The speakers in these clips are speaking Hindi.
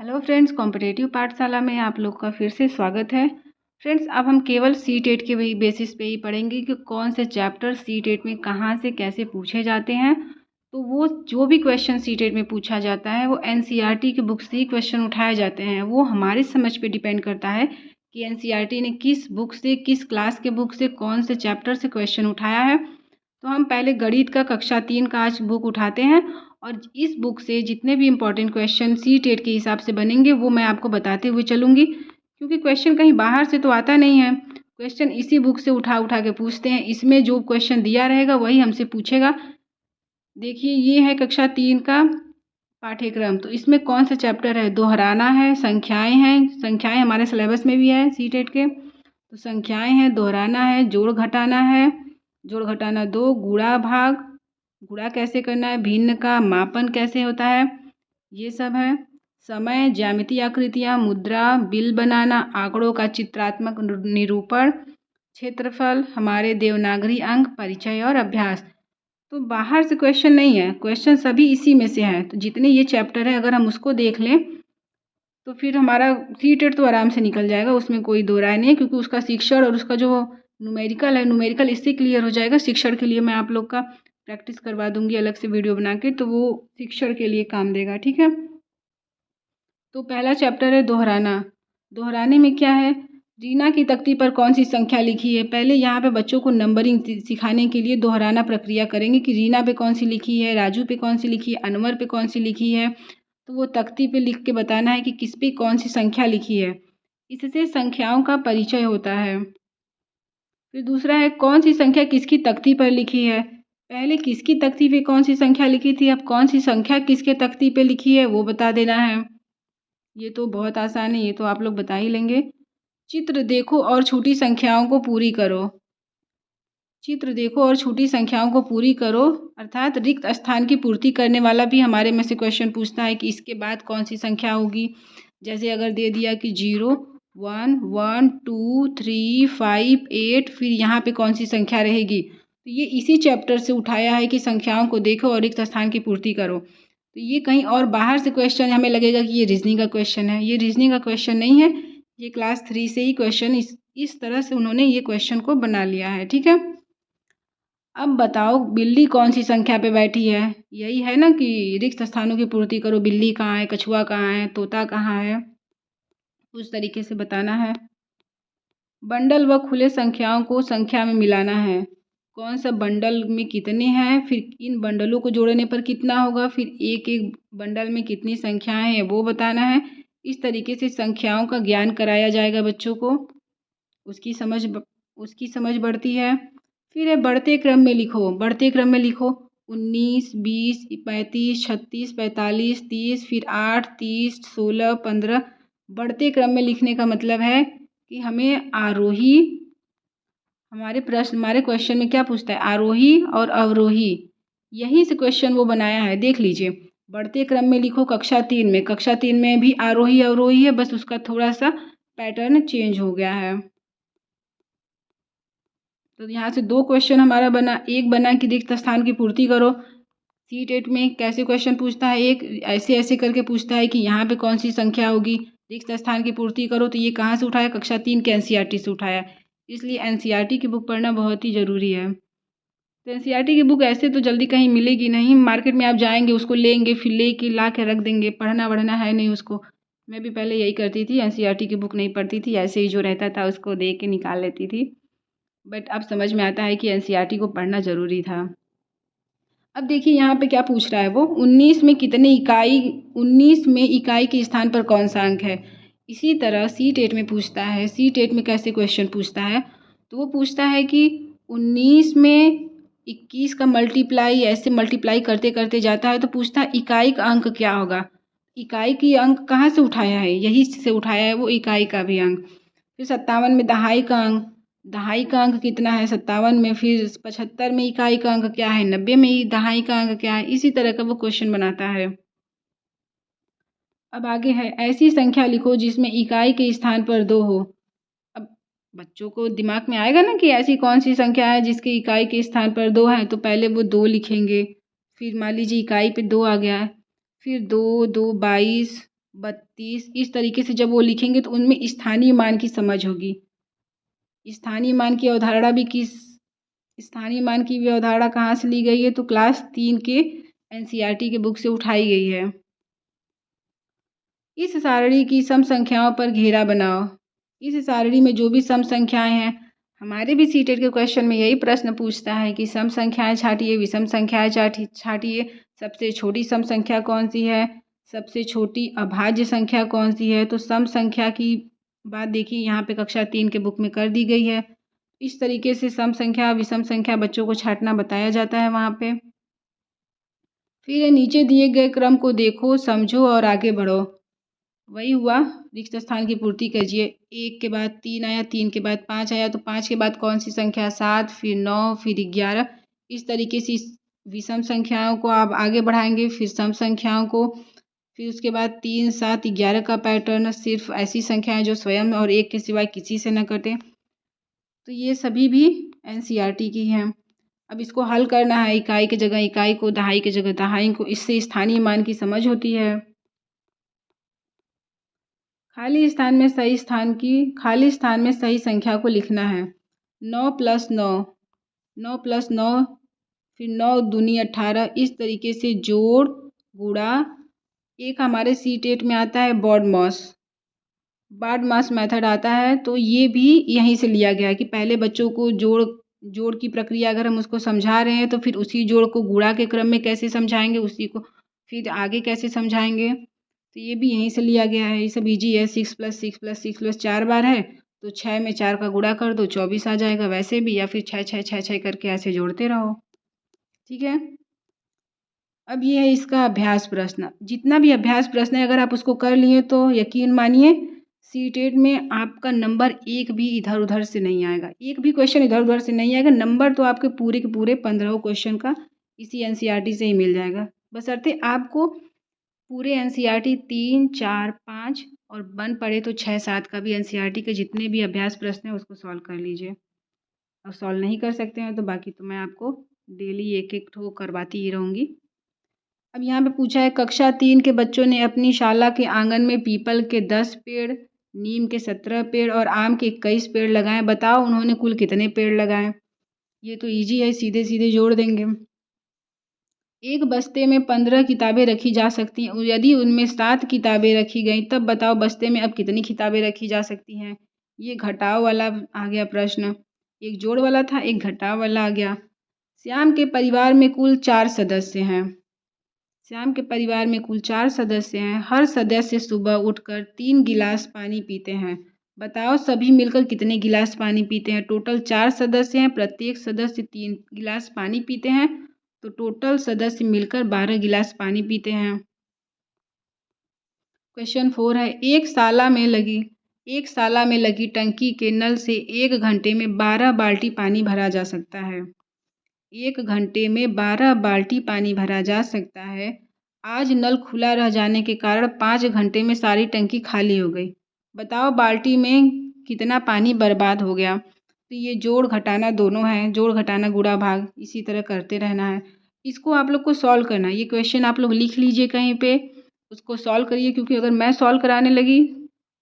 हेलो फ्रेंड्स, कॉम्पिटेटिव पाठशाला में आप लोग का फिर से स्वागत है। फ्रेंड्स, अब हम केवल सी-टेट के वही बेसिस पे ही पढ़ेंगे कि कौन से चैप्टर सी-टेट में कहाँ से कैसे पूछे जाते हैं। तो वो जो भी क्वेश्चन सी-टेट में पूछा जाता है वो एनसीईआरटी की बुक से ही क्वेश्चन उठाए जाते हैं। वो हमारी समझ पे डिपेंड करता है कि एनसीईआरटी ने किस बुक से, किस क्लास के बुक से, कौन से चैप्टर से क्वेश्चन उठाया है। तो हम पहले गणित का कक्षा 3 का आज बुक उठाते हैं और इस बुक से जितने भी इम्पॉर्टेंट क्वेश्चन सी-टेट के हिसाब से बनेंगे वो मैं आपको बताते हुए चलूँगी, क्योंकि क्वेश्चन कहीं बाहर से तो आता नहीं है। क्वेश्चन इसी बुक से उठा उठा के पूछते हैं। इसमें जो क्वेश्चन दिया रहेगा वही हमसे पूछेगा। देखिए, ये है कक्षा 3 का पाठ्यक्रम। तो इसमें कौन सा चैप्टर है? दोहराना है, संख्याएँ हैं। संख्याएँ हमारे सिलेबस में भी है सी-टेट के। तो संख्याएँ हैं, दोहराना है, जोड़ घटाना है, जोड़ घटाना 2, गुणा भाग, गुणा कैसे करना है, भिन्न का मापन कैसे होता है, ये सब है। समय, ज्यामितीय आकृतियाँ, मुद्रा, बिल बनाना, आंकड़ों का चित्रात्मक निरूपण, क्षेत्रफल, हमारे देवनागरी अंक, परिचय और अभ्यास। तो बाहर से क्वेश्चन नहीं है, क्वेश्चन सभी इसी में से हैं। तो जितने ये चैप्टर है अगर हम उसको देख लें तो फिर हमारा सी-टेट तो आराम से निकल जाएगा, उसमें कोई दो राय नहीं है, क्योंकि उसका शिक्षण और उसका जो न्यूमेरिकल है, न्यूमेरिकल इससे क्लियर हो जाएगा। शिक्षण के लिए मैं आप लोग का प्रैक्टिस करवा दूंगी अलग से वीडियो बना के, तो वो शिक्षण के लिए काम देगा, ठीक है। तो पहला चैप्टर है दोहराना। दोहराने में क्या है? रीना की तख्ती पर कौन सी संख्या लिखी है। पहले यहाँ पे बच्चों को नंबरिंग सिखाने के लिए दोहराना प्रक्रिया करेंगे कि रीना पे कौन सी लिखी है, राजू पे कौन सी लिखी है, अनवर पे कौन सी लिखी है। तो वो तख्ती पे लिख के बताना है कि किस पे कौन सी संख्या लिखी है। इससे संख्याओं का परिचय होता है। फिर दूसरा है कौन सी संख्या किसकी तख्ती पर लिखी है। पहले किसकी तख्ती पे कौन सी संख्या लिखी थी, अब कौन सी संख्या किसके तख्ती पे लिखी है वो बता देना है। ये तो बहुत आसान है, ये तो आप लोग बता ही लेंगे। चित्र देखो और छोटी संख्याओं को पूरी करो। चित्र देखो और छोटी संख्याओं को पूरी करो, अर्थात रिक्त स्थान की पूर्ति करने वाला भी हमारे में से क्वेश्चन पूछता है कि इसके बाद कौन सी संख्या होगी। जैसे अगर दे दिया कि 0, 1, 1, 2, 3, 5, 8, फिर यहाँ पे कौन सी संख्या रहेगी। तो ये इसी चैप्टर से उठाया है कि संख्याओं को देखो और रिक्त स्थान की पूर्ति करो। तो ये कहीं और बाहर से क्वेश्चन हमें लगेगा कि ये रीजनिंग का क्वेश्चन है। ये रीजनिंग का क्वेश्चन नहीं है, ये क्लास 3 से ही क्वेश्चन इस तरह से उन्होंने ये क्वेश्चन को बना लिया है, ठीक है। अब बताओ बिल्ली कौन सी संख्या पे बैठी है। यही है ना कि रिक्त स्थानों की पूर्ति करो। बिल्ली कहाँ है, कछुआ कहाँ है, तोता कहाँ है, उस तरीके से बताना है। बंडल व खुले संख्याओं को संख्या में मिलाना है। कौन सा बंडल में कितने हैं, फिर इन बंडलों को जोड़ने पर कितना होगा, फिर एक एक बंडल में कितनी संख्याएं हैं वो बताना है। इस तरीके से संख्याओं का ज्ञान कराया जाएगा बच्चों को, उसकी समझ बढ़ती है। फिर है बढ़ते क्रम में लिखो। बढ़ते क्रम में लिखो 19, 20, 35, 36, 45, 30, फिर 8, 30, 16, 15। बढ़ते क्रम में लिखने का मतलब है कि हमें आरोही, हमारे क्वेश्चन में क्या पूछता है, आरोही और अवरोही। यहीं से क्वेश्चन वो बनाया है, देख लीजिए। बढ़ते क्रम में लिखो कक्षा 3 में। कक्षा 3 में भी आरोही अवरोही है, बस उसका थोड़ा सा पैटर्न चेंज हो गया है। तो यहाँ से दो क्वेश्चन हमारा बना। एक बना कि रिक्त स्थान की पूर्ति करो। सी-टेट में कैसे क्वेश्चन पूछता है, एक ऐसे ऐसे करके पूछता है कि यहाँ पे कौन सी संख्या होगी, रिक्त स्थान की पूर्ति करो। तो ये कहाँ से उठाया, कक्षा 3 के एनसीईआरटी से उठाया। इसलिए एनसीईआरटी की बुक पढ़ना बहुत ही ज़रूरी है। तो एनसीईआरटी की बुक ऐसे तो जल्दी कहीं मिलेगी नहीं। मार्केट में आप जाएंगे, उसको लेंगे, फिर ले के ला के रख देंगे। पढ़ना वढ़ना है नहीं उसको। मैं भी पहले यही करती थी, एनसीईआरटी की बुक नहीं पढ़ती थी, ऐसे ही जो रहता था उसको दे के निकाल लेती थी। बट अब समझ में आता है कि एनसीईआरटी को पढ़ना ज़रूरी था। अब देखिए यहाँ पे क्या पूछ रहा है वो, 19 में कितने इकाई, 19 में इकाई के स्थान पर कौन सा अंक है। इसी तरह सी-टेट में पूछता है। सी-टेट में कैसे क्वेश्चन पूछता है, तो वो पूछता है कि 19 में 21 का मल्टीप्लाई, ऐसे मल्टीप्लाई करते करते जाता है तो पूछता है इकाई का अंक क्या होगा। इकाई की अंक कहाँ से उठाया है, यही से उठाया है वो इकाई का भी अंक। फिर 57 में दहाई का अंक, दहाई का अंक कितना है 57 में। फिर 75 में इकाई का अंक क्या है, 90 में दहाई का अंक क्या है। इसी तरह का वो क्वेश्चन बनाता है। अब आगे है ऐसी संख्या लिखो जिसमें इकाई के स्थान पर 2 हो। अब बच्चों को दिमाग में आएगा ना कि ऐसी कौन सी संख्या है जिसकी इकाई के स्थान पर 2 है। तो पहले वो 2 लिखेंगे, फिर मान लीजिए इकाई पे 2 आ गया है, फिर 2, 2, 22, 32, इस तरीके से जब वो लिखेंगे तो उनमें स्थानीय मान की समझ होगी। स्थानीय मान की अवधारणा भी किस स्थानीय मान की भी अवधारणा कहाँ से ली गई है, तो क्लास 3 के एनसीईआरटी के बुक से उठाई गई है। इस सारणी की सम संख्याओं पर घेरा बनाओ। इस सारणी में जो भी सम संख्याएं हैं, हमारे भी सीटेट के क्वेश्चन में यही प्रश्न पूछता है कि सम संख्याएं छाटिए, विषम संख्याएं छाटिए, सबसे छोटी सम संख्या कौन सी है, सबसे छोटी अभाज्य संख्या कौन सी है। तो सम संख्या की बात देखिए यहाँ पे कक्षा 3 के बुक में कर दी गई है। इस तरीके से सम संख्या विषम संख्या बच्चों को छांटना बताया जाता है वहाँ पे। फिर नीचे दिए गए क्रम को देखो, समझो और आगे बढ़ो। वही हुआ, रिक्त स्थान की पूर्ति कीजिए। 1 के बाद 3 आया, 3 के बाद 5 आया, तो 5 के बाद कौन सी संख्या, 7, फिर 9, फिर 11। इस तरीके से विषम संख्याओं को आप आगे बढ़ाएंगे, फिर सम संख्याओं को, फिर उसके बाद 3, 7, 11 का पैटर्न, सिर्फ ऐसी संख्याएं जो स्वयं और एक के सिवाय किसी से न कटे। तो ये सभी भी एनसीईआरटी की हैं। अब इसको हल करना है, इकाई की जगह इकाई को, दहाई की जगह दहाई को, इससे स्थानीय मान की समझ होती है। खाली स्थान में सही संख्या को लिखना है। 9 + 9, 9 + 9, फिर 9 दूनी 18। इस तरीके से जोड़ गुणा। एक हमारे सीटेट में आता है बॉडमास मेथड आता है, तो ये भी यहीं से लिया गया है कि पहले बच्चों को जोड़ की प्रक्रिया अगर हम उसको समझा रहे हैं तो फिर उसी जोड़ को गुणा के क्रम में कैसे समझाएंगे, उसी को फिर आगे कैसे समझाएंगे। तो ये भी यहीं से लिया गया है। ये सब ईजी है। 6 + 6 + 6 + 4 बार है, तो 6 में 4 का गुणा कर दो, 24 आ जाएगा वैसे भी, या फिर 6 6 6 6 करके ऐसे जोड़ते रहो। ठीक है। अब ये है इसका अभ्यास प्रश्न। जितना भी अभ्यास प्रश्न है अगर आप उसको कर लिए तो यकीन मानिए सीटेट में आपका नंबर एक भी इधर उधर से नहीं आएगा। एक भी क्वेश्चन इधर उधर से नहीं आएगा। नंबर तो आपके पूरे के पूरे 15 क्वेश्चन का इसी एनसीईआरटी से ही मिल जाएगा। बशर्ते आपको पूरे एनसीईआरटी 3, 4, 5 और बन पड़े तो 6, 7 का भी एनसीईआरटी के जितने भी अभ्यास प्रश्न हैं उसको सॉल्व कर लीजिए। और सॉल्व नहीं कर सकते हैं तो बाकी तो मैं आपको डेली एक एक ठो करवाती ही रहूँगी। अब यहाँ पे पूछा है, कक्षा 3 के बच्चों ने अपनी शाला के आंगन में पीपल के 10 पेड़, नीम के 17 पेड़ और आम के 21 पेड़ लगाए। बताओ उन्होंने कुल कितने पेड़ लगाए। ये तो इजी है, सीधे सीधे जोड़ देंगे। एक बस्ते में 15 किताबें रखी जा सकती हैं। यदि उनमें 7 किताबें रखी गई तब बताओ बस्ते में अब कितनी किताबें रखी जा सकती हैं। ये घटाव वाला आ गया प्रश्न। एक जोड़ वाला था, एक घटाव वाला आ गया। श्याम के परिवार में कुल 4 सदस्य हैं। श्याम के परिवार में कुल 4 सदस्य हैं। हर सदस्य सुबह उठकर 3 गिलास पानी पीते हैं। बताओ सभी मिलकर कितने गिलास पानी पीते हैं। टोटल 4 सदस्य हैं, प्रत्येक सदस्य 3 गिलास पानी पीते हैं, तो टोटल सदस्य मिलकर 12 गिलास पानी पीते हैं। क्वेश्चन 4 है, एक साला में लगी टंकी के नल से 1 घंटे में 12 बाल्टी पानी भरा जा सकता है। 1 घंटे में 12 बाल्टी पानी भरा जा सकता है। आज नल खुला रह जाने के कारण 5 घंटे में सारी टंकी खाली हो गई। बताओ बाल्टी में कितना पानी बर्बाद हो गया। तो ये जोड़ घटाना दोनों है, जोड़ घटाना गुणा भाग, इसी तरह करते रहना है। इसको आप लोग को सॉल्व करना है। ये क्वेश्चन आप लोग लिख लीजिए कहीं पे, उसको सॉल्व करिए, क्योंकि अगर मैं सॉल्व कराने लगी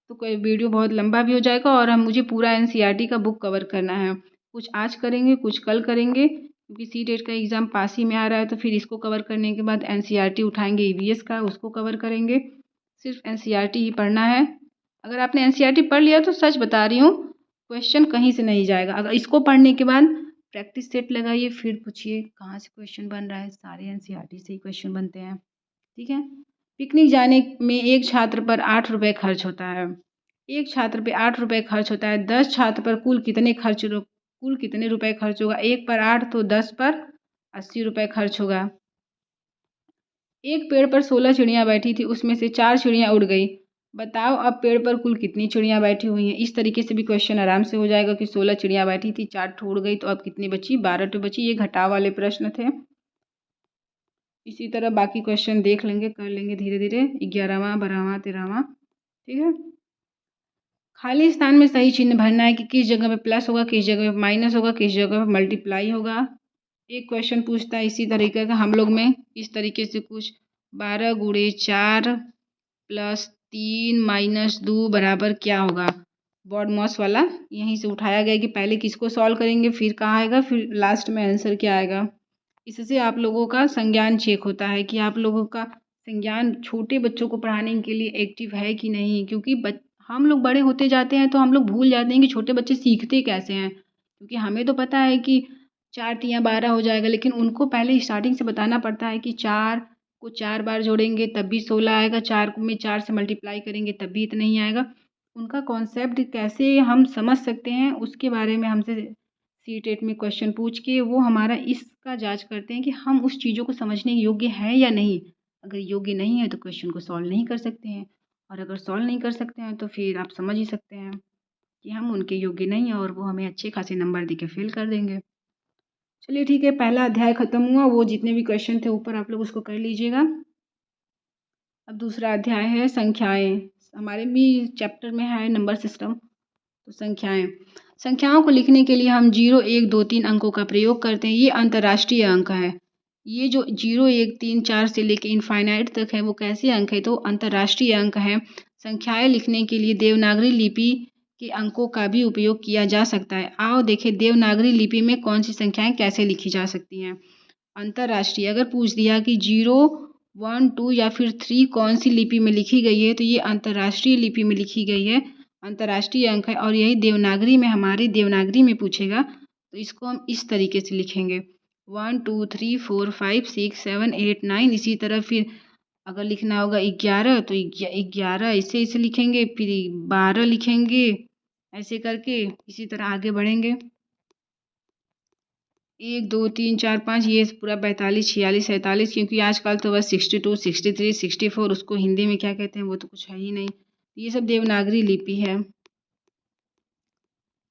तो कोई वीडियो बहुत लंबा भी हो जाएगा और मुझे पूरा एनसीईआरटी का बुक कवर करना है। कुछ आज करेंगे, कुछ कल करेंगे, क्योंकि सीटेट का एग्ज़ाम पास ही में आ रहा है। तो फिर इसको कवर करने के बाद एनसीईआरटी उठाएंगे, ईवीएस का, उसको कवर करेंगे। सिर्फ एनसीईआरटी ही पढ़ना है। अगर आपने एनसीईआरटी पढ़ लिया तो सच बता रही हूँ, क्वेश्चन कहीं से नहीं जाएगा। अगर इसको पढ़ने के बाद प्रैक्टिस सेट लगाइए, फिर पूछिए कहाँ से क्वेश्चन बन रहा है। सारे एनसीईआरटी से ही क्वेश्चन बनते हैं। ठीक है। पिकनिक जाने में एक छात्र पर 8 रुपये खर्च होता है। एक छात्र पे 8 रुपये खर्च होता है। 10 छात्र पर कुल कितने रुपए खर्च होगा। 1 पर 8 तो 10 पर 80 रुपये खर्च होगा। एक पेड़ पर 16 चिड़ियाँ बैठी थी, उसमें से 4 चिड़ियाँ उड़ गई। बताओ अब पेड़ पर कुल कितनी चिड़ियाँ बैठी हुई हैं। इस तरीके से भी क्वेश्चन आराम से हो जाएगा कि 16 चिड़ियाँ बैठी थी, 4 ठो उड़ गई, तो अब कितनी बची, 12 ठो बची। ये घटाव वाले प्रश्न थे। इसी तरह बाकी क्वेश्चन देख लेंगे, कर लेंगे धीरे धीरे। 11वां, 12वां, 13वां। ठीक है। खाली स्थान में सही चिन्ह भरना है कि किस जगह पे प्लस होगा, किस जगह पे माइनस होगा, किस जगह पे मल्टीप्लाई होगा। एक क्वेश्चन पूछता है इसी तरीके का हम लोग में, इस तरीके से कुछ 12 × 4 + 3 माइनस 2 बराबर क्या होगा? बॉडमॉस वाला यहीं से उठाया गया कि पहले किसको सॉल्व करेंगे, फिर कहाँ आएगा, फिर लास्ट में आंसर क्या आएगा। इससे आप लोगों का संज्ञान चेक होता है कि आप लोगों का संज्ञान छोटे बच्चों को पढ़ाने के लिए एक्टिव है कि नहीं, क्योंकि हम लोग बड़े होते जाते हैं तो हम लोग भूल जाते हैं कि छोटे बच्चे सीखते कैसे हैं। क्योंकि हमें तो पता है कि 4 तियाँ 12 हो जाएगा, लेकिन उनको पहले स्टार्टिंग से बताना पड़ता है कि 4 को 4 बार जोड़ेंगे तब भी 16 आएगा, 4 में 4 से मल्टीप्लाई करेंगे तब भी इतना ही आएगा। उनका कॉन्सेप्ट कैसे हम समझ सकते हैं उसके बारे में हमसे सीटेट में क्वेश्चन पूछ के वो हमारा इसका जांच करते हैं कि हम उस चीज़ों को समझने के योग्य हैं या नहीं। अगर योग्य नहीं है तो क्वेश्चन को सॉल्व नहीं कर सकते हैं, और अगर सॉल्व नहीं कर सकते हैं तो फिर आप समझ ही सकते हैं कि हम उनके योग्य नहीं हैं और वो हमें अच्छे खासे नंबर दे के फेल कर देंगे। चलिए ठीक है, पहला अध्याय ख़त्म हुआ। वो जितने भी क्वेश्चन थे ऊपर आप लोग उसको कर लीजिएगा। अब दूसरा अध्याय है संख्याएं। हमारे भी चैप्टर में है नंबर सिस्टम। तो संख्याओं को लिखने के लिए हम 0 1 2 3 अंकों का प्रयोग करते हैं। ये अंतर्राष्ट्रीय अंक है। ये जो 0 1 3 4 से लेकर इनफाइनाइट तक है वो कैसे अंक है, तो अंतर्राष्ट्रीय अंक है। संख्याएं लिखने के लिए देवनागरी लिपि के अंकों का भी उपयोग किया जा सकता है। आओ देखें देवनागरी लिपि में कौन सी संख्याएं कैसे लिखी जा सकती हैं। अंतर्राष्ट्रीय अगर पूछ दिया कि 0 1 2 या फिर 3 कौन सी लिपि में लिखी गई है, तो ये अंतर्राष्ट्रीय लिपि में लिखी गई है, अंतर्राष्ट्रीय अंक है। और यही देवनागरी में हमारी देवनागरी में पूछेगा तो इसको हम इस तरीके से लिखेंगे 1 2 3 4 5 6 7 8 9। इसी तरह फिर अगर लिखना होगा 11 तो 11 इसे लिखेंगे, फिर 12 लिखेंगे, ऐसे करके इसी तरह आगे बढ़ेंगे। 1 2 3 4 5 ये पूरा 42 46 47, क्योंकि आजकल तो बस 62 63 64 उसको हिंदी में क्या कहते हैं वो तो कुछ है ही नहीं। ये सब देवनागरी लिपि है।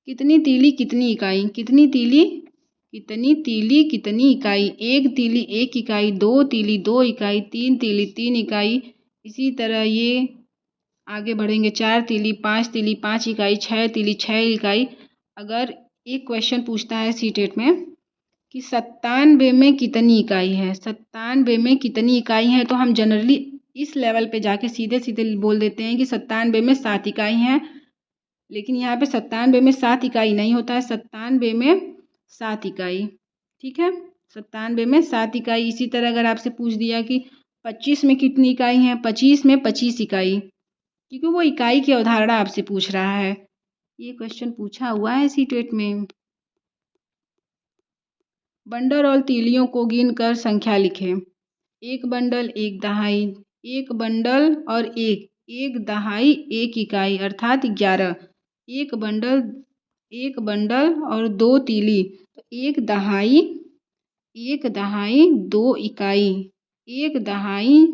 कितनी तीली कितनी इकाई, कितनी तीली कितनी इकाई, 1 तीली 1 इकाई, 2 तीली 2 इकाई, 3 तीली 3 इकाई। इसी तरह ये आगे बढ़ेंगे 4 तीली 5 इकाई, 6 तीली 6 इकाई। अगर एक क्वेश्चन पूछता है सीटेट में कि 97 में कितनी इकाई है, 97 में कितनी इकाई है, तो हम जनरली इस लेवल पे जाके सीधे सीधे बोल देते हैं कि 97 में 7 इकाई हैं। लेकिन यहाँ पे 97 में 7 इकाई नहीं होता है, 97 में 7 इकाई। ठीक है, 97 में 7 इकाई। इसी तरह अगर आपसे पूछ दिया कि 25 में कितनी इकाई हैं, 25 में 25 इकाई, क्योंकि वो इकाई की अवधारणा आपसे पूछ रहा है। ये क्वेश्चन पूछा हुआ है सीटेट में। बंडल और तीलियों को गिनकर संख्या लिखें। एक बंडल एक दहाई, एक बंडल और एक दहाई एक इकाई अर्थात 11। एक बंडल और 2 तीली, तो एक दहाई 2 इकाई, एक दहाई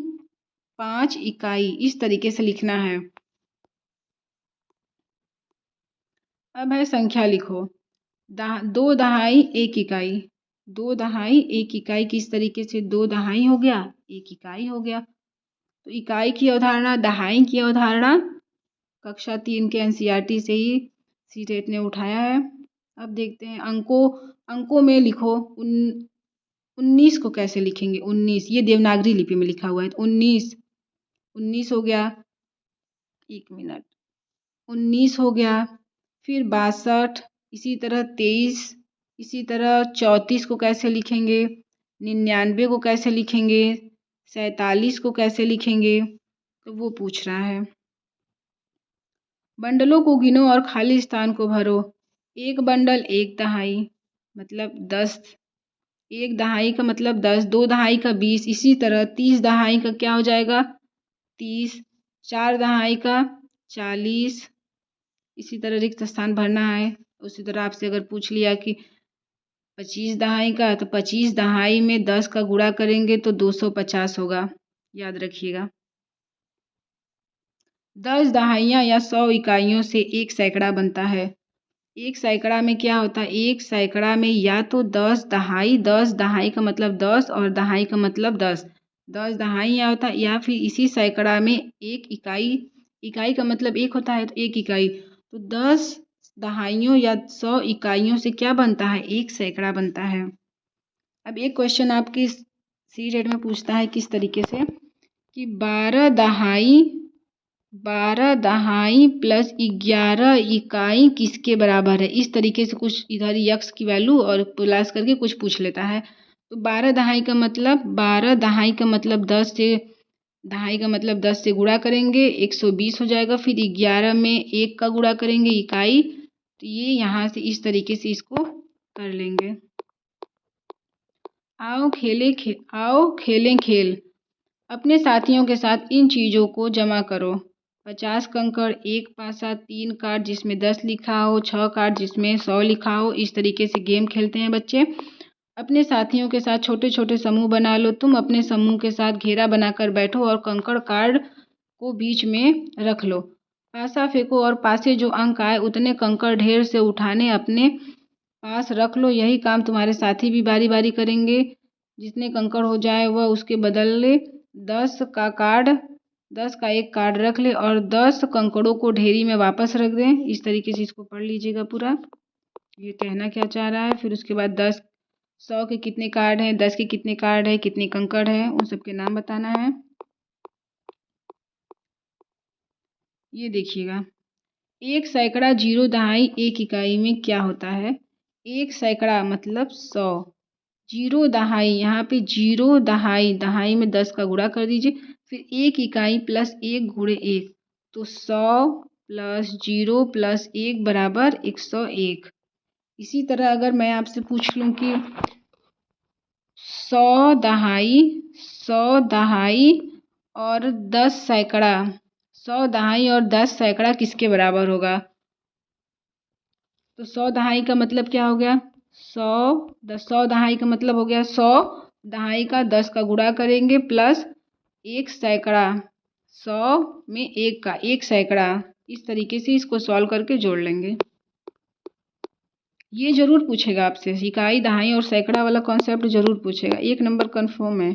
5 इकाई, इस तरीके से लिखना है। अब है संख्या लिखो। 2 दहाई 1 इकाई, 2 दहाई 1 इकाई, किस तरीके से 2 दहाई हो गया 1 इकाई हो गया। तो इकाई की अवधारणा, दहाई की अवधारणा कक्षा 3 के एनसीईआरटी से ही सीटेट ने उठाया है। अब देखते हैं अंकों में लिखो। 19 को कैसे लिखेंगे, 19 ये देवनागरी लिपि में लिखा हुआ है, तो 19 हो गया। 1 मिनट, 19 हो गया। फिर 62, इसी तरह 23, इसी तरह 34 को कैसे लिखेंगे, 99 को कैसे लिखेंगे, 47 को कैसे लिखेंगे, तो वो पूछ रहा है। बंडलों को गिनो और खाली स्थान को भरो। एक बंडल एक दहाई मतलब 10, एक दहाई का मतलब 10, 2 दहाई का 20, इसी तरह 30 दहाई का क्या हो जाएगा 30, 4 दहाई का 40, इसी तरह रिक्त स्थान भरना है। उसी तरह आपसे अगर पूछ लिया कि 25 दहाई का, तो 25 दहाई में 10 का गुणा करेंगे तो 250 होगा, याद रखिएगा। 10 दहाइयाँ या 100 इकाइयों से एक सैकड़ा बनता है। एक सैकड़ा में क्या होता है, एक सैकड़ा में या तो 10 दहाई का मतलब 10 और दहाई का मतलब 10 दहाइयाँ होता है, या फिर इसी सैकड़ा में एक इकाई का मतलब एक होता है तो एक इकाई, तो 10 दहाइयों या 100 इकाइयों से क्या बनता है, एक सैकड़ा बनता है। अब एक क्वेश्चन आपकी सी रेट में पूछता है किस तरीके से कि 12 दहाई 12 दहाई प्लस 11 इकाई किसके बराबर है। इस तरीके से कुछ इधर यक्स की वैल्यू और प्लस करके कुछ पूछ लेता है। तो 12 दहाई का मतलब 10 से गुणा करेंगे 120 हो जाएगा। फिर 11 में 1 का गुणा करेंगे इकाई, तो ये यहाँ से इस तरीके से इसको कर लेंगे। आओ खेलें खेल। अपने साथियों के साथ इन चीज़ों को जमा करो। 50 कंकड़, 1 पासा, 3 कार्ड जिसमें 10 लिखा हो, 6 कार्ड जिसमें 100 लिखा हो। इस तरीके से गेम खेलते हैं बच्चे। अपने साथियों के साथ छोटे छोटे समूह बना लो। तुम अपने समूह के साथ घेरा बनाकर बैठो और कंकड़ कार्ड को बीच में रख लो। पासा फेंको और पासे जो अंक आए उतने कंकड़ ढेर से उठाने अपने पास रख लो। यही काम तुम्हारे साथी भी बारी बारी करेंगे। जितने कंकड़ हो जाए वह उसके बदले 10 का एक कार्ड रख ले और 10 कंकड़ों को ढेरी में वापस रख दें। इस तरीके से इसको पढ़ लीजिएगा पूरा, ये कहना क्या चाह रहा है। फिर उसके बाद 100 के कितने कार्ड हैं, 10 के कितने कार्ड है, कितने कंकड़ हैं, उन सबके नाम बताना है। ये देखिएगा, 1 सैकड़ा 0 दहाई 1 इकाई में क्या होता है। 1 सैकड़ा मतलब 100, 0 दहाई यहाँ पे 0 दहाई में 10 का गुणा कर दीजिए। फिर 1 इकाई प्लस 1 गुणे 1, तो 100 प्लस 0 प्लस 1 बराबर 101। इसी तरह अगर मैं आपसे पूछ लूँ कि 100 दहाई और 10 सैकड़ा, 100 दहाई और 10 सैकड़ा किसके बराबर होगा। तो 100 दहाई का मतलब क्या हो गया, 100 दहाई का मतलब हो गया 100 दहाई का 10 का गुणा करेंगे प्लस 1 सैकड़ा, 100 में 1 का 1 सैकड़ा। इस तरीके से इसको सॉल्व करके जोड़ लेंगे। ये जरूर पूछेगा आपसे, इकाई दहाई और सैकड़ा वाला कॉन्सेप्ट जरूर पूछेगा, 1 नंबर कन्फर्म है।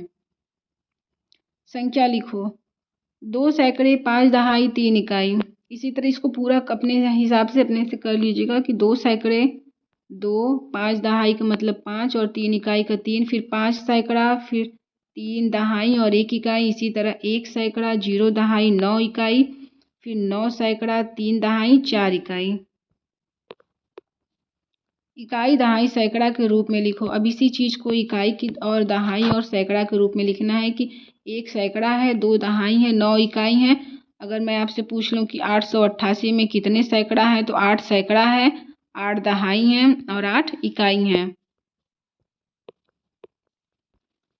संख्या लिखो, 2 सैकड़े 5 दहाई 3 इकाई। इसी तरह इसको पूरा अपने हिसाब से अपने से कर लीजिएगा कि 2 सैकड़े 2, 5 दहाई का मतलब 5 और 3 इकाई का 3, फिर 5 सैकड़ा, फिर 3 दहाई और 1 इकाई। इसी तरह 1 सैकड़ा 0 दहाई 9 इकाई, फिर 9 सैकड़ा 3 दहाई 4 इकाई। इकाई दहाई सैकड़ा के रूप में लिखो। अब इसी चीज़ को इकाई की और दहाई और सैकड़ा के रूप में लिखना है कि 1 सैकड़ा है, 2 दहाई है, 9 इकाई है। अगर मैं आपसे पूछ लूँ कि 888 में कितने सैकड़ा है, तो 8 सैकड़ा है, 8 दहाई हैं और 8 इकाई हैं।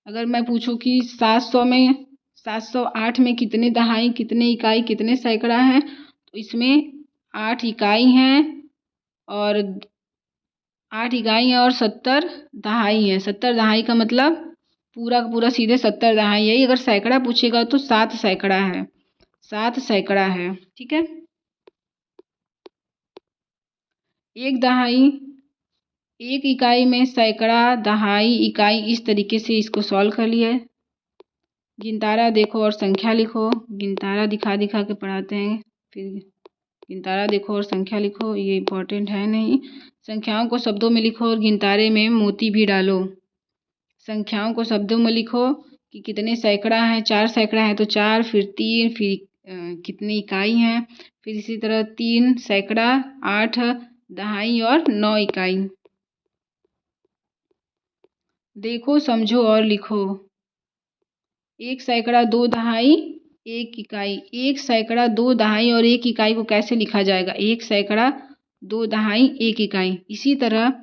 अगर मैं पूछूँ कि 708 में कितने दहाई, कितने इकाई, कितने सैकड़ा हैं, तो इसमें 8 इकाई हैं और 8 इकाई हैं और 70 दहाई हैं। 70 दहाई का मतलब पूरा का पूरा सीधे 70 दहाई। यही अगर सैकड़ा पूछेगा तो 7 सैकड़ा है, 7 सैकड़ा है। ठीक है, 1 दहाई 1 इकाई में सैकड़ा दहाई इकाई, इस तरीके से इसको सॉल्व कर लिया है। गिनतारा देखो और संख्या लिखो। गिनतारा दिखा दिखा के पढ़ाते हैं, फिर गिनतारा देखो और संख्या लिखो, ये इम्पोर्टेंट है नहीं। संख्याओं को शब्दों में लिखो और गिनतारे में मोती भी डालो। संख्याओं को शब्दों में लिखो कि कितने सैकड़ा हैं, 4 सैकड़ा हैं तो 4, फिर 3, फिर कितनी इकाई हैं, फिर इसी तरह 3 सैकड़ा, 8 दहाई और 9 इकाई। देखो समझो और लिखो। 1 सैकड़ा 2 दहाई 1 इकाई। 1 सैकड़ा 2 दहाई और 1 इकाई को कैसे लिखा जाएगा, 1 सैकड़ा 2 दहाई 1 इकाई। इसी तरह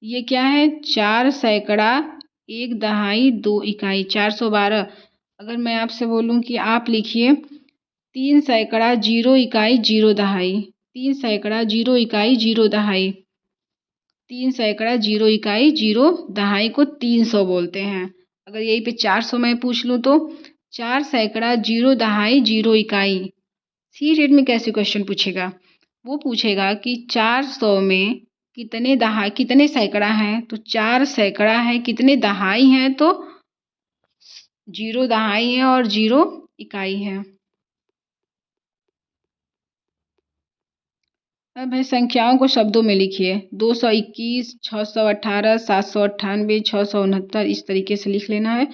ये क्या है, 4 सैकड़ा 1 दहाई 2 इकाई, 412। अगर मैं आपसे बोलूं कि आप लिखिए 3 सैकड़ा 0 इकाई 0 दहाई, 3 सैकड़ा 0 इकाई 0 दहाई, 3 सैकड़ा 0 इकाई 0 दहाई को 300 बोलते हैं। अगर यहीं पे 400 मैं पूछ लूँ तो 4 सैकड़ा 0 दहाई 0 इकाई। सी टेट में कैसे क्वेश्चन पूछेगा, वो पूछेगा कि 400 में कितने सैकड़ा हैं, तो 4 सैकड़ा है, कितने दहाई हैं, तो 0 दहाई है और 0 इकाई है। अब है संख्याओं को शब्दों में लिखिए। 221, 618, 798, 669, इस तरीके से लिख लेना है।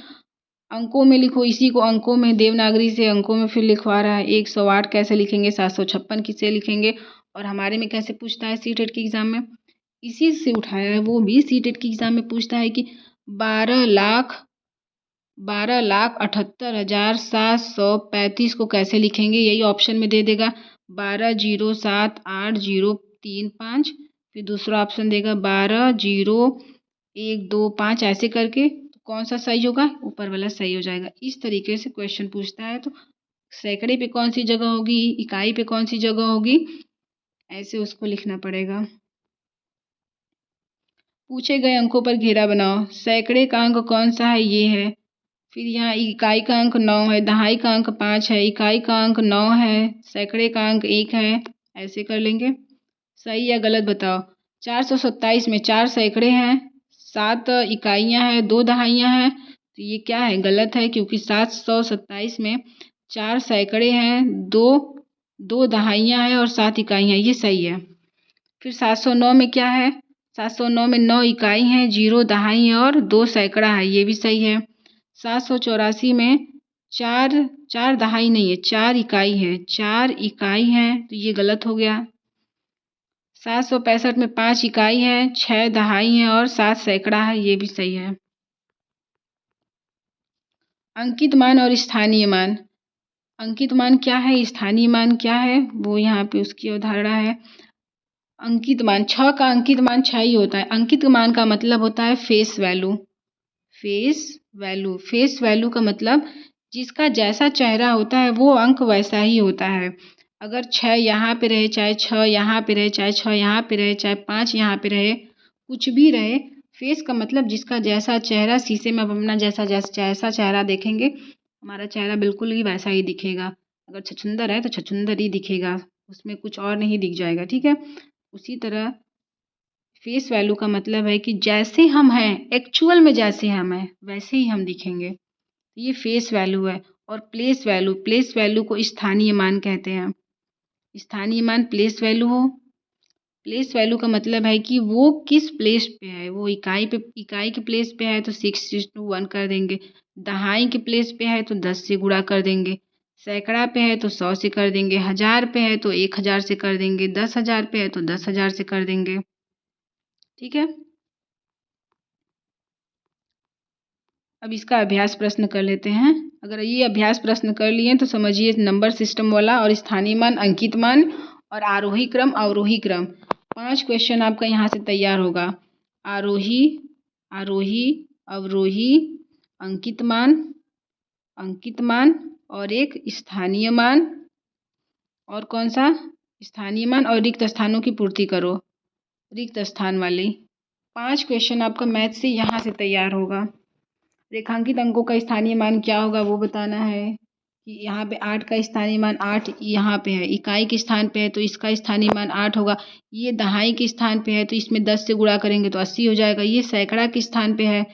अंकों में लिखो, इसी को अंकों में देवनागरी से अंकों में फिर लिखवा रहा है। 108 कैसे लिखेंगे, 756 किसे लिखेंगे, और हमारे में कैसे पूछता है सीटेट के एग्ज़ाम में, इसी से उठाया है। वो भी सीटेट के एग्ज़ाम में पूछता है कि 12,78,735 को कैसे लिखेंगे, यही ऑप्शन में दे देगा 12,07,8,035। फिर दूसरा ऑप्शन देगा 12,01,25 ऐसे करके। तो कौन सा सही होगा, ऊपर वाला सही हो जाएगा। इस तरीके से क्वेश्चन पूछता है। तो सैकड़े पे कौन सी जगह होगी, इकाई पे कौन सी जगह होगी, ऐसे उसको लिखना पड़ेगा। पूछे गए अंकों पर घेरा बनाओ। सैकड़े का अंक कौन सा है, ये है। फिर यहाँ इकाई का अंक 9 है, दहाई का अंक 5 है, इकाई का अंक 9 है, सैकड़े का अंक 1 है। ऐसे कर लेंगे। सही या गलत बताओ। 427 में 4 सैकड़े हैं, 7 इकाइयाँ हैं, 2 दहाइयाँ हैं। तो ये क्या है, गलत है, क्योंकि 727 में 4 सैकड़े हैं, 2 दहाइयाँ हैं और 7 इकाइयाँ, ये सही है। फिर 709 में क्या है, 709 में 9 इकाई हैं, 0 दहाई है और 2 सैकड़ा है, ये भी सही है। 784 में 4 दहाई नहीं है, 4 इकाई है, 4 इकाई है, तो ये गलत हो गया। 765 में 5 इकाई है, 6 दहाई है और 7 सैकड़ा है, ये भी सही है। अंकित मान और स्थानीय मान। अंकित मान क्या है, स्थानीय मान क्या है, वो यहाँ पे उसकी अवधारणा है। अंकित मान, 6 का अंकित मान 6 ही होता है। अंकित मान का मतलब होता है face value. Face value, face value का मतलब जिसका जैसा चेहरा होता है वो अंक वैसा ही होता है। अगर 6 यहाँ पे रहे, चाहे 6 यहाँ पे रहे, चाहे 6 यहाँ पे रहे, चाहे 5 यहाँ पे रहे, कुछ भी रहे, फेस का मतलब जिसका जैसा चेहरा, शीशे में अब अपना जैसा चेहरा देखेंगे, हमारा चेहरा बिल्कुल ही वैसा ही दिखेगा। अगर छछूंदर है तो छछूंदर ही दिखेगा, उसमें कुछ और नहीं दिख जाएगा, ठीक है। उसी तरह फेस वैल्यू का मतलब है कि जैसे हम हैं, एक्चुअल में जैसे हम हैं वैसे ही हम दिखेंगे, ये फेस वैल्यू है। और प्लेस वैल्यू, प्लेस वैल्यू को स्थानीय मान कहते हैं। स्थानीय मान प्लेस वैल्यू हो। प्लेस वैल्यू का मतलब है कि वो किस प्लेस पे है, वो इकाई के प्लेस पे है तो 6:1 कर देंगे, दहाई के प्लेस पे है तो 10 से गुणा कर देंगे, सैकड़ा पे है तो 100 से कर देंगे, 1000 पे है तो 1000 से कर देंगे, 10,000 पे है तो 10,000 से कर देंगे, ठीक है। अब इसका अभ्यास प्रश्न कर लेते हैं। अगर ये अभ्यास प्रश्न कर लिए तो समझिए नंबर सिस्टम वाला और स्थानीय मान, अंकित मान और आरोही क्रम अवरोही क्रम, 5 क्वेश्चन आपका यहाँ से तैयार होगा। आरोही, आरोही, अवरोही, अंकित मान और एक स्थानीय मान, और कौन सा, स्थानीय मान और रिक्त स्थानों की पूर्ति करो, रिक्त स्थान वाली। 5 क्वेश्चन आपका मैथ से यहाँ से तैयार होगा। रेखांकित अंकों का स्थानीय मान क्या होगा वो बताना है कि यहाँ पे 8 का स्थानीय मान 8 यहाँ पे है, इकाई के स्थान पे है तो इसका स्थानीय मान 8 होगा। ये दहाई के स्थान पे है तो इसमें 10 से गुणा करेंगे तो 80 हो जाएगा। ये सैकड़ा के स्थान पे है,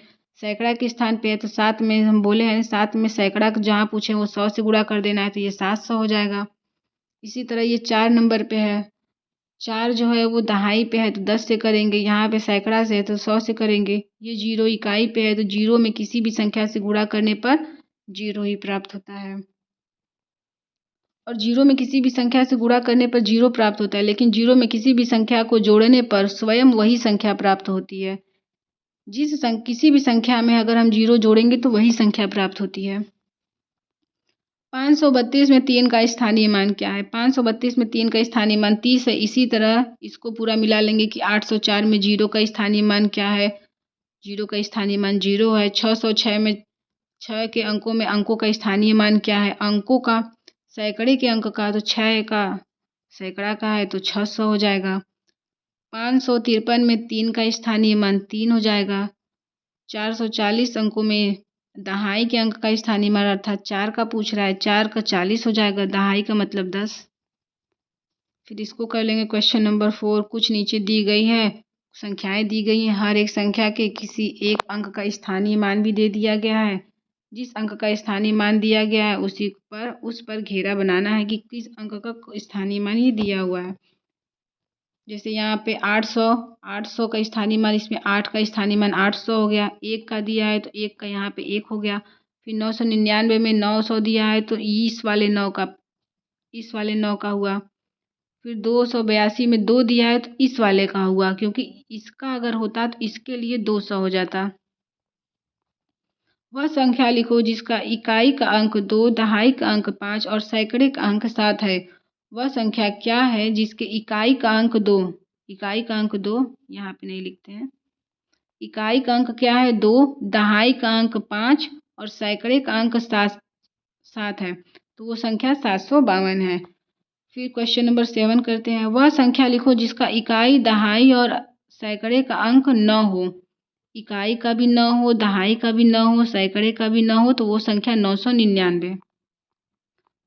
सैकड़ा के स्थान पे है तो 7 में हम बोले हैं, 7 में सैकड़ा जहाँ पूछे वो 100 से गुणा कर देना है तो ये 700 हो जाएगा। इसी तरह ये 4 नंबर पे है, 4 जो है वो दहाई पे है तो 10 से करेंगे, यहाँ पे सैकड़ा से है तो 100 से करेंगे। ये 0 इकाई पे है तो 0 में किसी भी संख्या से गुणा करने पर 0 ही प्राप्त होता है। और 0 में किसी भी संख्या से गुणा करने पर 0 प्राप्त होता है, लेकिन 0 में किसी भी संख्या को जोड़ने पर स्वयं वही संख्या प्राप्त होती है। किसी भी संख्या में अगर हम 0 जोड़ेंगे तो वही संख्या प्राप्त होती है। 532 में 3 का स्थानीय मान क्या है, 532 में 3 का स्थानीय मान 30 है। इसी तरह इसको पूरा मिला लेंगे कि 804 में 0 का स्थानीय मान क्या है, 0 का स्थानीय मान 0 है। 606 में 6 के अंकों में अंकों का स्थानीय मान क्या है, अंकों का, सैकड़े के अंक का तो 6 का सैकड़ा का है तो 600 हो जाएगा। 553 में 3 का स्थानीय मान 3 हो जाएगा। 440 अंकों में दहाई के अंक का स्थानीय मान अर्थात 4 का पूछ रहा है, 4 का 40 हो जाएगा, दहाई का मतलब 10। फिर इसको कर लेंगे क्वेश्चन नंबर 4। कुछ नीचे दी गई है, संख्याएं दी गई हैं, हर एक संख्या के किसी एक अंक का स्थानीय मान भी दे दिया गया है। जिस अंक का स्थानीय मान दिया गया है उस पर घेरा बनाना है कि किस अंक का स्थानीय मान ये दिया हुआ है। जैसे यहाँ पे 800 का स्थानीय मान, इसमें 8 का स्थानीय मान 800 हो गया, 1 का दिया है तो 1 का यहाँ पे 1 हो गया। फिर 999 में 900 दिया है तो इस वाले 9 का हुआ। फिर 282 में 2 दिया है तो इस वाले का हुआ, क्योंकि इसका अगर होता तो इसके लिए 200 हो जाता। वह संख्या लिखो जिसका इकाई का अंक 2, दहाई का अंक 5 और सैकड़े का अंक 7 है। वह संख्या क्या है जिसके इकाई का अंक 2, इकाई का अंक 2 यहाँ पे नहीं लिखते हैं, इकाई का अंक क्या है 2, दहाई का अंक 5 और सैकड़े का अंक 7 है, तो वो संख्या 752 है। फिर क्वेश्चन नंबर 7 करते हैं। वह संख्या लिखो जिसका इकाई, दहाई और सैकड़े का अंक 9 हो। इकाई का भी 9 हो, दहाई का भी 9 हो, सैकड़े का भी 9 हो, तो वो संख्या 999।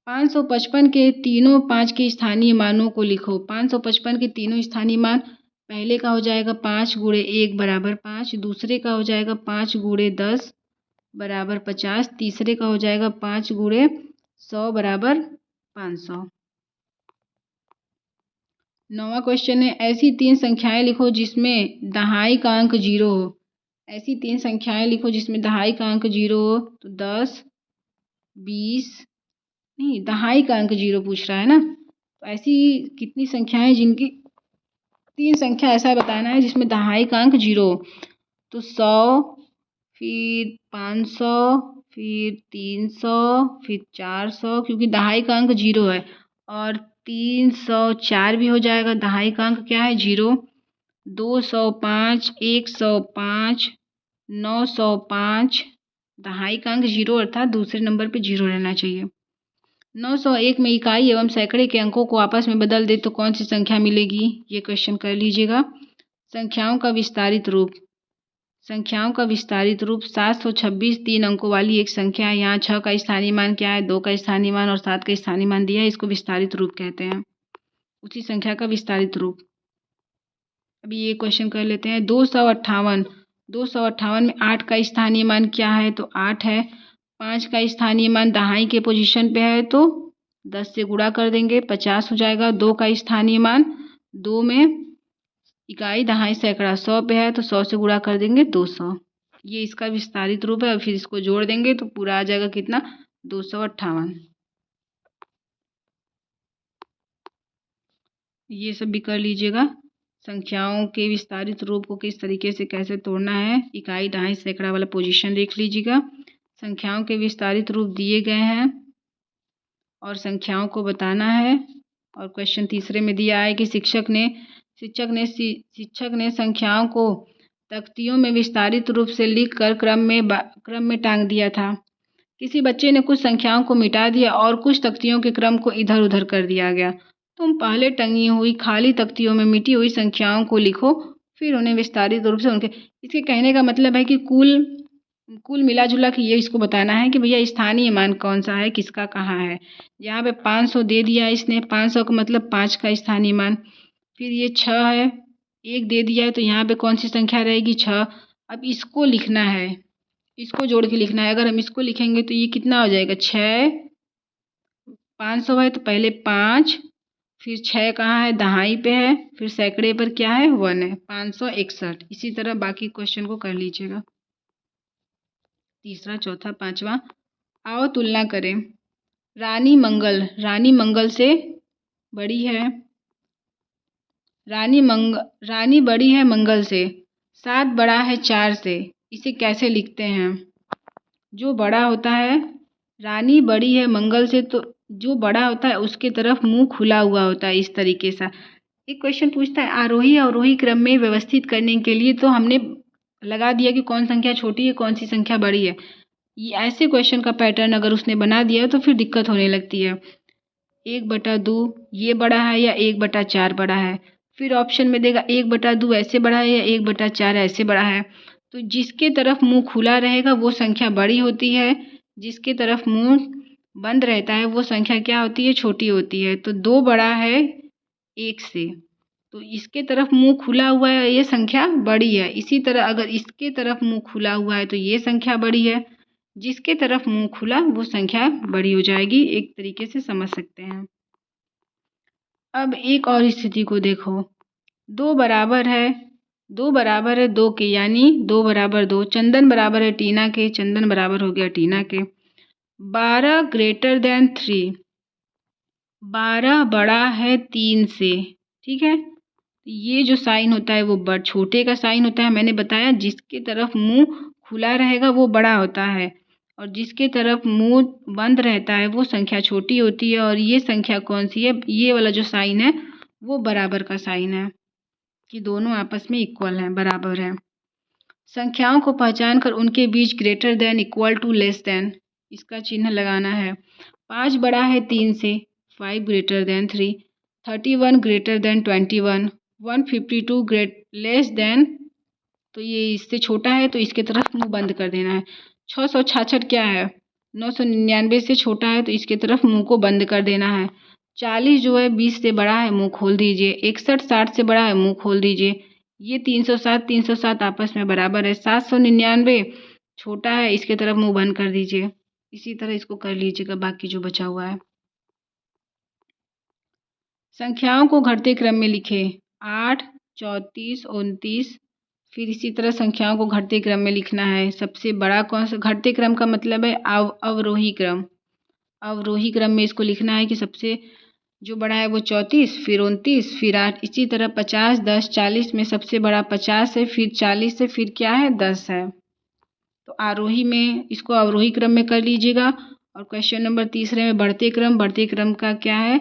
555 के तीनों 5 के स्थानीय मानों को लिखो। 555 के तीनों स्थानीय मान, पहले का हो जाएगा 5 गुणे 1 बराबर 5, दूसरे का हो जाएगा 5 गुणे 10 बराबर 50, तीसरे का हो जाएगा 5 गुणे 100 बराबर 500। 9वां क्वेश्चन है, ऐसी 3 संख्याएं लिखो जिसमें दहाई का अंक 0 हो। ऐसी 3 संख्याएं लिखो जिसमें दहाई का अंक 0 हो, तो 10, 20, नहीं दहाई का अंक 0 पूछ रहा है ना, तो ऐसी कितनी संख्याएं जिनकी 3 संख्या ऐसा बताना है जिसमें दहाई का अंक 0 हो, तो 100, फिर 500, फिर 300, फिर 400, क्योंकि दहाई का अंक 0 है, और 304 भी हो जाएगा, दहाई का अंक क्या है 0, 205, 105, 905, दहाई का अंक 0 अर्थात दूसरे नंबर पे 0 रहना चाहिए। 901 में इकाई एवं सैकड़े के अंकों को आपस में बदल दे तो कौन सी संख्या मिलेगी, ये क्वेश्चन कर लीजिएगा। संख्याओं का विस्तारित रूप, संख्याओं का विस्तारित रूप 726 3 अंकों वाली एक संख्या है। यहाँ 6 का स्थानीय मान क्या है, 2 का स्थानीय मान और 7 का स्थानीय मान दिया है, इसको विस्तारित रूप कहते हैं, उसी संख्या का विस्तारित रूप। अभी ये क्वेश्चन कर लेते हैं। 258 में 8 का स्थानीय मान क्या है, तो 8 है। 5 का स्थानीय मान दहाई के पोजीशन पे है तो 10 से गुणा कर देंगे, 50 हो जाएगा। 2 का स्थानीय मान 2 में इकाई, दहाई, सैकड़ा 100 पे है तो 100 से गुणा कर देंगे 200। ये इसका विस्तारित रूप है, और फिर इसको जोड़ देंगे तो पूरा आ जाएगा कितना, 258। ये सब भी कर लीजिएगा। संख्याओं के विस्तारित रूप को किस तरीके से कैसे तोड़ना है, इकाई, दहाई, सैकड़ा वाला पोजीशन देख लीजिएगा। संख्याओं के विस्तारित रूप दिए गए हैं और संख्याओं को बताना है। और क्वेश्चन तीसरे में दिया है कि शिक्षक ने संख्याओं को तख्तियों में विस्तारित रूप से लिखकर क्रम में टांग दिया था। किसी बच्चे ने कुछ संख्याओं को मिटा दिया और कुछ तख्तियों के क्रम को इधर उधर कर दिया गया। तुम पहले टंगी हुई खाली तख्तियों में मिटी हुई संख्याओं को लिखो, फिर उन्हें विस्तारित रूप से इसके कहने का मतलब है कि कुल मिला जुला के ये इसको बताना है कि भैया स्थानीय मान कौन सा है, किसका कहाँ है। यहाँ पे 500 दे दिया इसने, 500 का मतलब 5 का स्थानीय मान। फिर ये 6 है, 1 दे दिया है तो यहाँ पे कौन सी संख्या रहेगी, 6। अब इसको लिखना है, इसको जोड़ के लिखना है। अगर हम इसको लिखेंगे तो ये कितना हो जाएगा, 6, 500 है तो पहले 5, फिर 6 कहाँ है, दहाई पे है, फिर सैकड़े पर क्या है, 1 है, 561। इसी तरह बाकी क्वेश्चन को कर लीजिएगा। तीसरा, चौथा, पांचवा। आओ तुलना करें। रानी मंगल से बड़ी है, रानी बड़ी है मंगल से, 7 बड़ा है 4 से। इसे कैसे लिखते हैं? जो बड़ा होता है, रानी बड़ी है मंगल से, तो जो बड़ा होता है उसके तरफ मुंह खुला हुआ होता है, इस तरीके से। एक क्वेश्चन पूछता है आरोही अवरोही क्रम में व्यवस्थित करने के लिए, तो हमने लगा दिया कि कौन संख्या छोटी है, कौन सी संख्या बड़ी है। ये ऐसे क्वेश्चन का पैटर्न अगर उसने बना दिया तो फिर दिक्कत होने लगती है। 1/2 ये बड़ा है या 1/4 बड़ा है। फिर ऑप्शन में देगा 1/2 ऐसे बड़ा है या 1/4 ऐसे बड़ा है। तो जिसके तरफ मुंह खुला रहेगा वो संख्या बड़ी होती है, जिसके तरफ मुंह बंद रहता है वो संख्या क्या होती है, छोटी होती है। तो 2 बड़ा है 1 से, तो इसके तरफ मुंह खुला हुआ है, ये संख्या बड़ी है। इसी तरह अगर इसके तरफ मुंह खुला हुआ है तो ये संख्या बड़ी है, जिसके तरफ मुंह खुला वो संख्या बड़ी हो जाएगी। एक तरीके से समझ सकते हैं। अब एक और स्थिति को देखो। 2 बराबर है 2 बराबर है 2 के, यानी 2 बराबर 2। चंदन बराबर है टीना के, चंदन बराबर हो गया टीना के। 12 ग्रेटर देन 3, 12 बड़ा है 3 से, ठीक है। ये जो साइन होता है वो छोटे का साइन होता है। मैंने बताया जिसकी तरफ मुंह खुला रहेगा वो बड़ा होता है, और जिसके तरफ मुंह बंद रहता है वो संख्या छोटी होती है। और ये संख्या कौन सी है? ये वाला जो साइन है वो बराबर का साइन है, कि दोनों आपस में इक्वल हैं, बराबर है। संख्याओं को पहचान कर उनके बीच greater than, equal to, less than, इसका चिन्ह लगाना है। 5 बड़ा है 3 से, 5 greater than 3। 31 greater than 21। 152 less than, तो ये इससे छोटा है तो इसके तरफ मुंह बंद कर देना है। 666 क्या है? 999 से छोटा है तो इसके तरफ मुंह को बंद कर देना है। 40 जो है 20 से बड़ा है, मुंह खोल दीजिए। 61 60 से बड़ा है, मुंह खोल दीजिए। ये 307 आपस में बराबर है। 799 छोटा है, इसके तरफ मुंह बंद कर दीजिए। इसी तरह इसको कर लीजिएगा बाकी जो बचा हुआ है। संख्याओं को घटते क्रम में लिखें। 8, 34, 29। फिर इसी तरह संख्याओं को घटते क्रम में लिखना है। सबसे बड़ा कौन सा? घटते क्रम का मतलब है अवरोही क्रम। अवरोही क्रम में इसको लिखना है कि सबसे जो बड़ा है वो 34, फिर 29, फिर 8। इसी तरह 50, 10, 40 में सबसे बड़ा 50 है, फिर 40 है, फिर क्या है? 10 है। तो आरोही में इसको अवरोही क्रम में कर लीजिएगा। और क्वेश्चन नंबर तीसरे में बढ़ते क्रम का क्या है?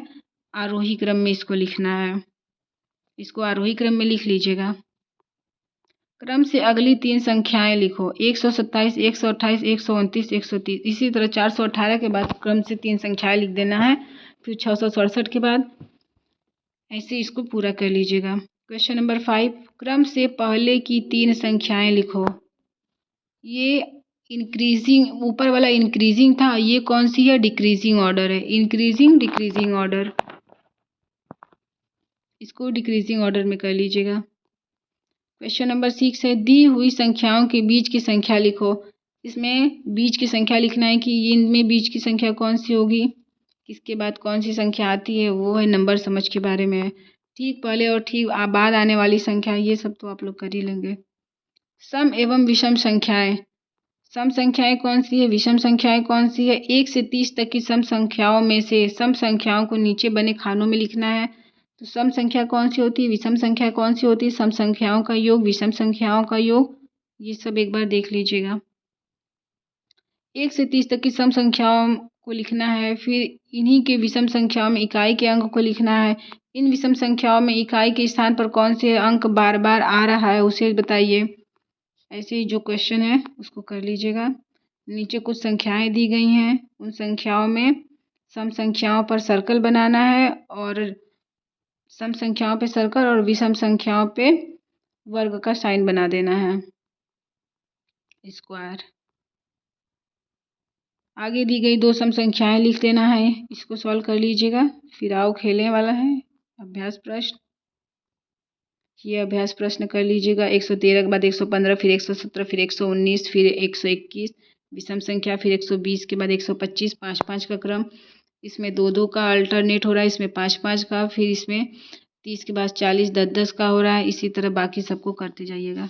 आरोही क्रम में इसको लिखना है। इसको आरोही क्रम में लिख लीजिएगा। क्रम से अगली 3 संख्याएं लिखो। 127, 128, 129, 130। इसी तरह 418 के बाद क्रम से 3 संख्याएं लिख देना है। फिर 667 के बाद ऐसे इसको पूरा कर लीजिएगा। क्वेश्चन नंबर 5, क्रम से पहले की 3 संख्याएं लिखो। ये इंक्रीजिंग, ऊपर वाला इंक्रीजिंग था, ये कौन सी है? डिक्रीजिंग ऑर्डर है। इंक्रीजिंग, डिक्रीजिंग ऑर्डर, इसको डिक्रीजिंग ऑर्डर में कर लीजिएगा। क्वेश्चन नंबर 6 है, दी हुई संख्याओं के बीच की संख्या लिखो। इसमें बीच की संख्या लिखना है कि इनमें बीच की संख्या कौन सी होगी, किसके बाद कौन सी संख्या आती है, वो है नंबर समझ के बारे में है। ठीक पहले और ठीक बाद आने वाली संख्या, ये सब तो आप लोग कर ही लेंगे। सम एवं विषम संख्याएं। सम संख्याएं कौन सी है, विषम संख्याएं कौन सी है? 1 से 30 तक की सम संख्याओं में से सम संख्याओं को नीचे बने खानों में लिखना है। तो सम संख्या कौन सी होती है, विषम संख्या कौन सी होती है? सम संख्याओं का योग, विषम संख्याओं का योग, ये सब एक बार देख लीजिएगा। 1 से 30 तक की सम संख्याओं को लिखना है। फिर इन्हीं के विषम संख्याओं में इकाई के अंक को लिखना है। इन विषम संख्याओं में इकाई के स्थान पर कौन से अंक बार बार आ रहा है उसे बताइए। ऐसे ही जो क्वेश्चन है उसको कर लीजिएगा। नीचे कुछ संख्याएं दी गई हैं, उन संख्याओं में सम संख्याओं पर सर्कल बनाना है, और सम संख्याओं पे सर्कल और विषम संख्याओं पे वर्ग का साइन बना देना है, स्क्वायर। आगे दी गई 2 सम संख्याएं लिख लेना है, इसको सॉल्व कर लीजिएगा। फिर आओ खेलने वाला है अभ्यास प्रश्न। ये अभ्यास प्रश्न कर लीजिएगा। 113 के बाद 115, फिर 117, फिर 119, फिर 121 विषम संख्या, फिर 120 के बाद 125, 5-5 का क्रम। इसमें 2-2 का अल्टरनेट हो रहा है, इसमें 5-5 का, फिर इसमें 30 के बाद 40, 10-10 का हो रहा है। इसी तरह बाकी सबको करते जाइएगा।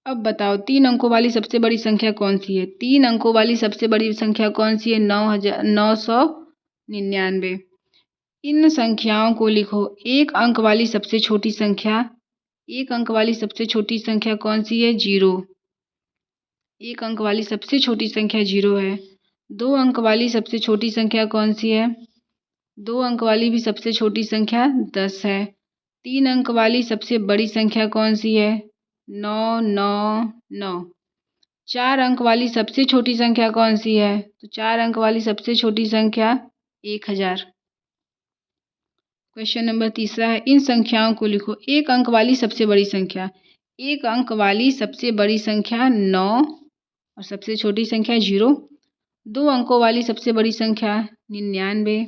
अब बताओ 3 अंकों वाली सबसे बड़ी संख्या कौन सी है? 3 अंकों वाली सबसे बड़ी संख्या कौन सी है? 999। इन संख्याओं को लिखो। 1 अंक वाली सबसे छोटी संख्या, 1 अंक वाली सबसे छोटी संख्या कौन सी है? 0। 1 अंक वाली सबसे छोटी संख्या 0 है। 2 अंक वाली सबसे छोटी संख्या कौन सी है? 2 अंक वाली भी सबसे छोटी संख्या 10 है। 3 अंक वाली सबसे बड़ी संख्या कौन सी है? 999। 4 अंक वाली सबसे छोटी संख्या कौन सी है? तो 4 अंक वाली सबसे छोटी संख्या 1000। क्वेश्चन नंबर तीसरा है, इन संख्याओं को लिखो। 1 अंक वाली सबसे बड़ी संख्या, 1 अंक वाली सबसे बड़ी संख्या 9 और सबसे छोटी संख्या 0। 2 अंकों वाली सबसे बड़ी संख्या 99।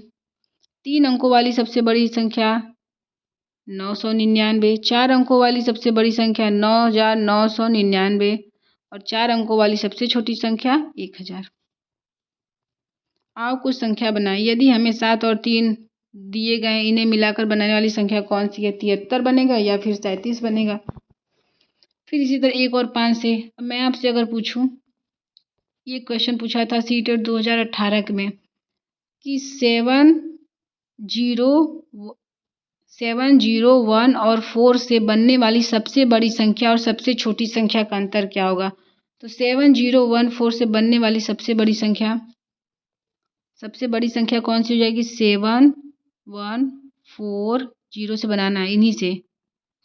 3 अंकों वाली सबसे बड़ी संख्या 999। 4 अंकों वाली सबसे बड़ी संख्या 9999 और 4 अंकों वाली सबसे छोटी संख्या 1000। आओ कुछ संख्या बनाएं। यदि हमें 7 और 3 दिए गए, इन्हें मिलाकर बनाने वाली संख्या कौन सी है? 73 बनेगा या फिर 37 बनेगा। फिर इसी तरह 1 और 5 से अब मैं आपसे अगर पूछूं, ये क्वेश्चन पूछा था सीटेट 2018 में कि 701 और 4 से बनने वाली सबसे बड़ी संख्या और सबसे छोटी संख्या का अंतर क्या होगा? तो 7014 से बनने वाली सबसे बड़ी संख्या कौन सी हो जाएगी? 7140 से बनाना है इन्हीं से,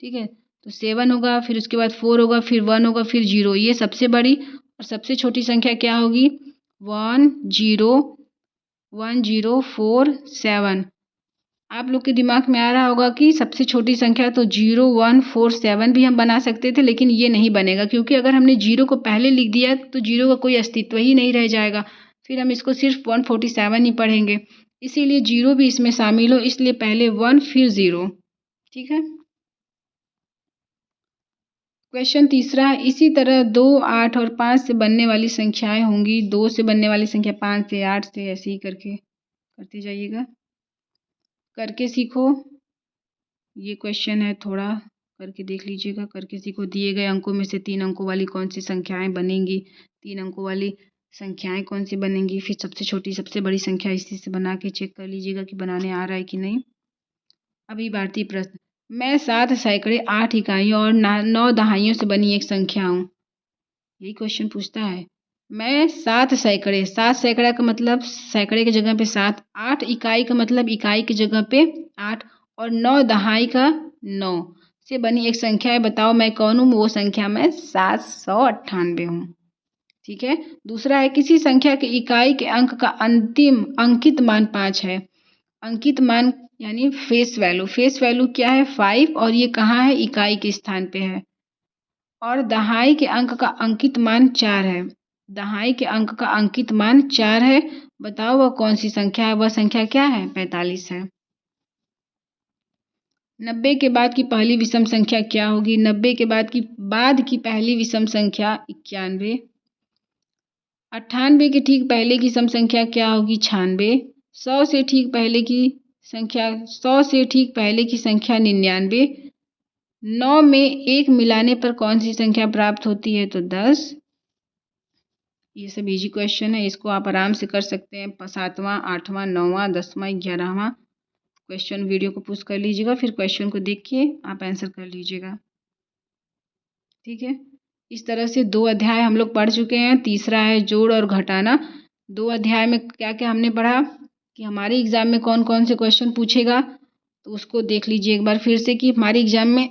ठीक है। तो 7 होगा, फिर उसके बाद 4 होगा, फिर 1 होगा, फिर 0, ये सबसे बड़ी। और सबसे छोटी संख्या क्या होगी? 1047। आप लोग के दिमाग में आ रहा होगा कि सबसे छोटी संख्या तो 0147 भी हम बना सकते थे, लेकिन ये नहीं बनेगा, क्योंकि अगर हमने 0 को पहले लिख दिया तो 0 का कोई अस्तित्व ही नहीं रह जाएगा। फिर हम इसको सिर्फ 147 ही पढ़ेंगे, इसीलिए 0 भी इसमें शामिल हो, इसलिए पहले 1 फिर 0, ठीक है। क्वेश्चन तीसरा है, इसी तरह 2, 8 और 5 से बनने वाली संख्याएं होंगी। 2 से बनने वाली संख्या 5 से, 8 से, ऐसे ही करके करते जाइएगा, करके सीखो। ये क्वेश्चन है, थोड़ा करके देख लीजिएगा, करके सीखो। दिए गए अंकों में से 3 अंकों वाली कौन सी संख्याएं बनेंगी? 3 अंकों वाली संख्याएं कौन सी बनेंगी? फिर सबसे छोटी सबसे बड़ी संख्या इसी से बना के चेक कर लीजिएगा कि बनाने आ रहा है कि नहीं। अभी भारतीय प्रश्न, मैं 7 सैकड़े 8 इकाइयों और 9 दहाइयों से बनी एक संख्या हूँ। यही क्वेश्चन पूछता है। मैं 7 सैकड़े, 7 सैकड़ा का मतलब सैकड़े की जगह पे 7, 8 इकाई का मतलब इकाई की जगह पे 8, और 9 दहाई का 9 से बनी एक संख्या है। बताओ मैं कौन हूँ? वो संख्या मैं 798 हूँ, ठीक है। दूसरा है, किसी संख्या के इकाई के अंक का अंतिम अंकित मान 5 है। अंकित मान यानी फेस वैल्यू। फेस वैल्यू क्या है? 5, और ये कहाँ है? इकाई के स्थान पे है। और दहाई के अंक का अंकित मान 4 है। दहाई के अंक का अंकित मान 4 है। बताओ वह कौन सी संख्या है? वह संख्या क्या है? 45 है। 90 के बाद की पहली विषम संख्या क्या होगी? 90 के बाद की पहली विषम संख्या 91। 98 के ठीक पहले की सम संख्या क्या होगी? 96। 100 से ठीक पहले की संख्या 99। 9 में 1 मिलाने पर कौन सी संख्या प्राप्त होती है? तो 10। ये सब इजी क्वेश्चन है, इसको आप आराम से कर सकते हैं। 7वां, 8वां, 9वां, 10वां, 11वां क्वेश्चन वीडियो को पुश कर लीजिएगा, फिर क्वेश्चन को देखिए, आप आंसर कर लीजिएगा, ठीक है। इस तरह से 2 अध्याय हम लोग पढ़ चुके हैं। तीसरा है जोड़ और घटाना। 2 अध्याय में क्या क्या हमने पढ़ा कि हमारे एग्जाम में कौन कौन से क्वेश्चन पूछेगा, तो उसको देख लीजिए एक बार फिर से कि हमारे एग्जाम में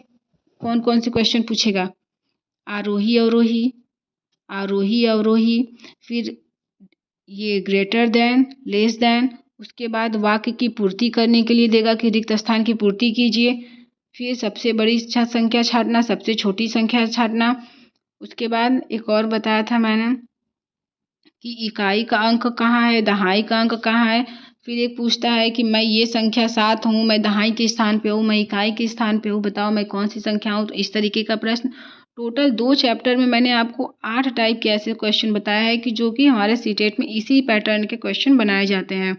कौन कौन से क्वेश्चन पूछेगा। आरोही अवरोही, आरोही अवरोही, फिर ये ग्रेटर देन, लेस देन, उसके बाद वाक्य की पूर्ति करने के लिए देगा कि रिक्त स्थान की पूर्ति कीजिए। फिर सबसे बड़ी संख्या छांटना, सबसे छोटी संख्या छांटना। उसके बाद एक और बताया था मैंने कि इकाई का अंक कहाँ है, दहाई का अंक कहाँ है। फिर एक पूछता है कि मैं ये संख्या 7 हूँ, मैं दहाई के स्थान पे हूँ, मैं इकाई के स्थान पे हूँ, बताओ मैं कौन सी संख्या हूँ। तो इस तरीके का प्रश्न टोटल 2 चैप्टर में मैंने आपको 8 टाइप के ऐसे क्वेश्चन बताया है कि जो कि हमारे सीटेट में इसी पैटर्न के क्वेश्चन बनाए जाते हैं,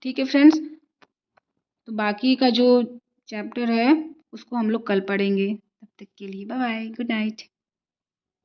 ठीक है फ्रेंड्स। तो बाकी का जो चैप्टर है उसको हम लोग कल पढ़ेंगे। तब तक के लिए बाय बाय, गुड नाइट।